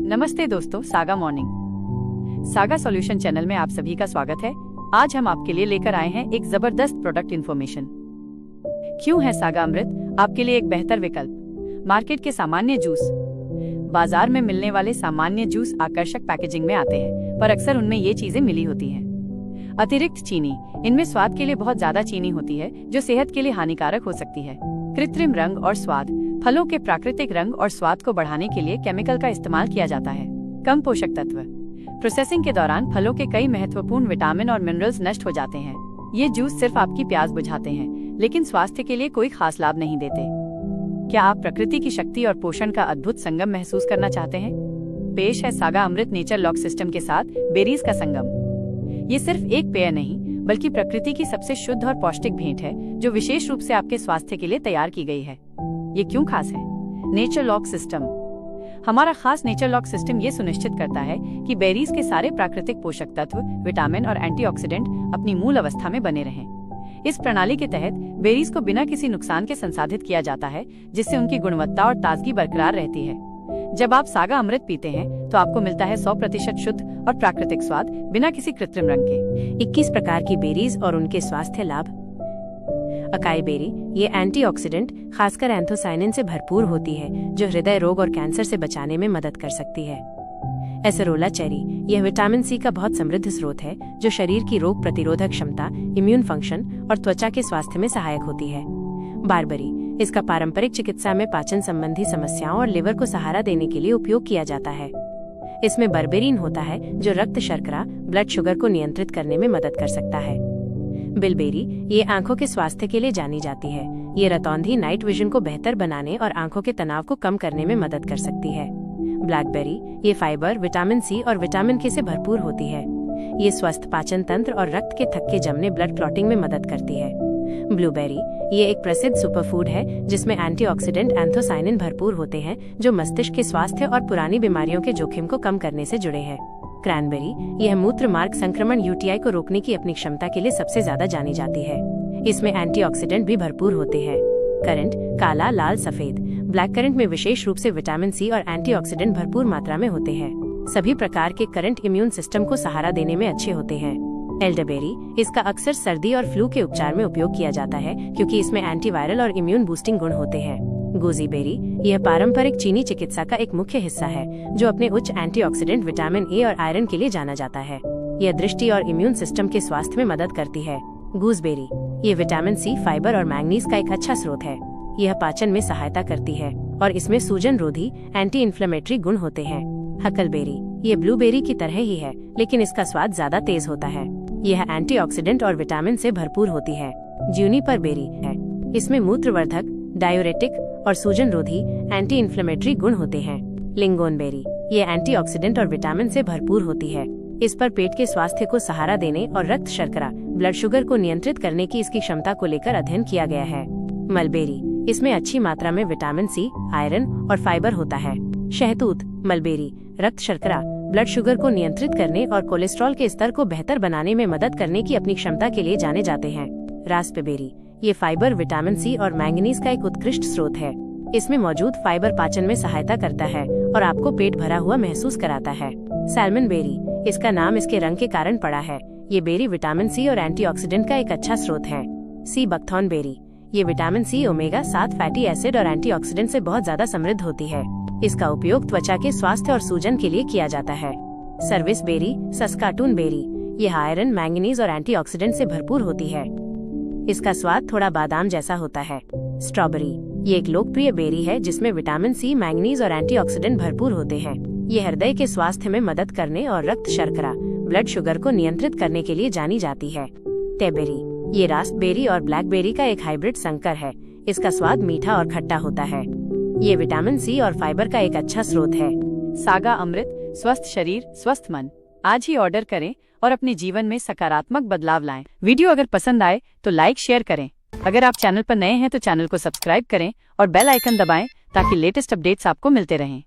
नमस्ते दोस्तों, saga morning saga solution channel में आप सभी का स्वागत है। आज हम आपके लिए लेकर आए हैं एक जबरदस्त प्रोडक्ट इन्फॉर्मेशन। क्यों है सागा अमृत आपके लिए एक बेहतर विकल्प? मार्केट के सामान्य जूस, बाजार में मिलने वाले सामान्य जूस आकर्षक पैकेजिंग में आते हैं, पर अक्सर उनमें ये चीजें मिली होती हैं। अतिरिक्त चीनी, इनमें स्वाद के लिए बहुत ज्यादा चीनी होती है जो सेहत के लिए हानिकारक हो सकती है। कृत्रिम रंग और स्वाद, फलों के प्राकृतिक रंग और स्वाद को बढ़ाने के लिए केमिकल का इस्तेमाल किया जाता है। कम पोषक तत्व, प्रोसेसिंग के दौरान फलों के कई महत्वपूर्ण विटामिन और मिनरल्स नष्ट हो जाते हैं। ये जूस सिर्फ आपकी प्यास बुझाते हैं, लेकिन स्वास्थ्य के लिए कोई खास लाभ नहीं देते। क्या आप प्रकृति की शक्ति और पोषण का अद्भुत संगम महसूस करना चाहते हैं? पेश है सागा अमृत नेचर लॉक सिस्टम के साथ बेरीज का संगम। ये सिर्फ एक पेय नहीं, बल्कि प्रकृति की सबसे शुद्ध और पौष्टिक भेंट है, जो विशेष रूप से आपके स्वास्थ्य के लिए तैयार की गई है। ये क्यों खास है? Nature lock system. हमारा खास नेचर लॉक सिस्टम ये सुनिश्चित करता है कि बेरीज के सारे प्राकृतिक पोषक तत्व, विटामिन और एंटीऑक्सीडेंट अपनी मूल अवस्था में बने रहें। इस प्रणाली के तहत बेरीज को बिना किसी नुकसान के संसाधित किया जाता है, जिससे उनकी गुणवत्ता और ताजगी बरकरार रहती है। जब आप सागा अमृत पीते हैं तो आपको मिलता है 100% शुद्ध और प्राकृतिक स्वाद, बिना किसी कृत्रिम रंग के। 21 प्रकार की बेरीज और उनके स्वास्थ्य लाभ। अकाई बेरी, ये एंटीऑक्सीडेंट खासकर एंथोसाइनिन से भरपूर होती है, जो हृदय रोग और कैंसर से बचाने में मदद कर सकती है। एसेरोला चेरी, यह विटामिन सी का बहुत समृद्ध स्रोत है, जो शरीर की रोग प्रतिरोधक क्षमता, इम्यून फंक्शन और त्वचा के स्वास्थ्य में सहायक होती है। बारबरी, इसका पारंपरिक चिकित्सा में पाचन संबंधी समस्याओं और लिवर को सहारा देने के लिए उपयोग किया जाता है। इसमें बर्बेरिन होता है, जो रक्त शर्करा, ब्लड शुगर को नियंत्रित करने में मदद कर सकता है। बिलबेरी, ये आंखों के स्वास्थ्य के लिए जानी जाती है। ये रतौंधी नाइट विजन को बेहतर बनाने और आंखों के तनाव को कम करने में मदद कर सकती है। ब्लैकबेरी, ये फाइबर, विटामिन सी और विटामिन के से भरपूर होती है। ये स्वस्थ पाचन तंत्र और रक्त के थक्के जमने, ब्लड क्लॉटिंग में मदद करती है। ब्लूबेरी, ये एक प्रसिद्ध सुपरफूड है, जिसमें एंटीऑक्सीडेंट एंथोसाइनिन भरपूर होते हैं, जो मस्तिष्क के स्वास्थ्य और पुरानी बीमारियों के जोखिम को कम करने से जुड़े हैं। क्रैनबेरी, यह मूत्र मार्ग संक्रमण यूटीआई को रोकने की अपनी क्षमता के लिए सबसे ज्यादा जानी जाती है। इसमें एंटीऑक्सीडेंट भी भरपूर होते हैं। करंट, काला, लाल, सफेद। ब्लैक करंट में विशेष रूप से विटामिन सी और एंटीऑक्सीडेंट भरपूर मात्रा में होते हैं। सभी प्रकार के करंट इम्यून सिस्टम को सहारा देने में अच्छे होते हैं। एल्डरबेरी, इसका अक्सर सर्दी और फ्लू के उपचार में उपयोग किया जाता है, क्योंकि इसमें एंटीवायरल और इम्यून बूस्टिंग गुण होते हैं। गोजीबेरी, यह पारंपरिक चीनी चिकित्सा का एक मुख्य हिस्सा है, जो अपने उच्च एंटीऑक्सीडेंट, विटामिन ए और आयरन के लिए जाना जाता है। यह दृष्टि और इम्यून सिस्टम के स्वास्थ्य में मदद करती है। गूसबेरी, ये विटामिन सी, फाइबर और मैंगनीज का एक अच्छा स्रोत है। यह पाचन में सहायता करती है और इसमें सूजन रोधी, एंटी इन्फ्लेमेटरी गुण होते हैं। हकलबेरी, ये ब्लूबेरी की तरह ही है, लेकिन इसका स्वाद ज्यादा तेज होता है। यह एंटीऑक्सीडेंट और विटामिन से भरपूर होती है। ज्यूनिपर बेरी है, इसमें मूत्रवर्धक, डायूरेटिक और सूजन रोधी, एंटी इन्फ्लेमेटरी गुण होते हैं। लिंगोनबेरी, ये एंटीऑक्सीडेंट और विटामिन से भरपूर होती है। इस पर पेट के स्वास्थ्य को सहारा देने और रक्त शर्करा, ब्लड शुगर को नियंत्रित करने की इसकी क्षमता को लेकर अध्ययन किया गया है। मलबेरी, इसमें अच्छी मात्रा में विटामिन सी, आयरन और फाइबर होता है। शहतूत, मलबेरी, रक्त शर्करा, ब्लड शुगर को नियंत्रित करने और कोलेस्ट्रॉल के स्तर को बेहतर बनाने में मदद करने की अपनी क्षमता के लिए जाने जाते हैं। रास्पबेरी, ये फाइबर, विटामिन सी और मैंगनीज का एक उत्कृष्ट स्रोत है। इसमें मौजूद फाइबर पाचन में सहायता करता है और आपको पेट भरा हुआ महसूस कराता है। सैल्मन बेरी, इसका नाम इसके रंग के कारण पड़ा है। ये बेरी विटामिन सी और एंटीऑक्सीडेंट का एक अच्छा स्रोत है। सी बकथॉर्न बेरी, ये vitamin C, omega 7 fatty acid और एंटीऑक्सीडेंट से बहुत ज्यादा समृद्ध होती है। इसका उपयोग त्वचा के स्वास्थ्य और सूजन के लिए किया जाता है। सर्विस बेरी, सस्काटून बेरी, यह आयरन, मैंगनीज और एंटीऑक्सीडेंट से भरपूर होती है। इसका स्वाद थोड़ा बादाम जैसा होता है। स्ट्रॉबेरी, ये एक लोकप्रिय बेरी है, जिसमें विटामिन सी, मैंगनीज और एंटीऑक्सीडेंट भरपूर होते हैं। ये हृदय के स्वास्थ्य में मदद करने और रक्त शर्करा, ब्लड शुगर को नियंत्रित करने के लिए जानी जाती है। टेबेरी, ये रास्पबेरी और ब्लैकबेरी का एक हाइब्रिड संकर है। इसका स्वाद मीठा और खट्टा होता है। ये विटामिन सी और फाइबर का एक अच्छा स्रोत है। सागा अमृत, स्वस्थ शरीर, स्वस्थ मन। आज ही ऑर्डर करें और अपने जीवन में सकारात्मक बदलाव लाएं। वीडियो अगर पसंद आए तो लाइक, शेयर करें। अगर आप चैनल पर नए हैं तो चैनल को सब्सक्राइब करें और बेल आइकन दबाएं, ताकि लेटेस्ट अपडेट्स आपको मिलते रहें।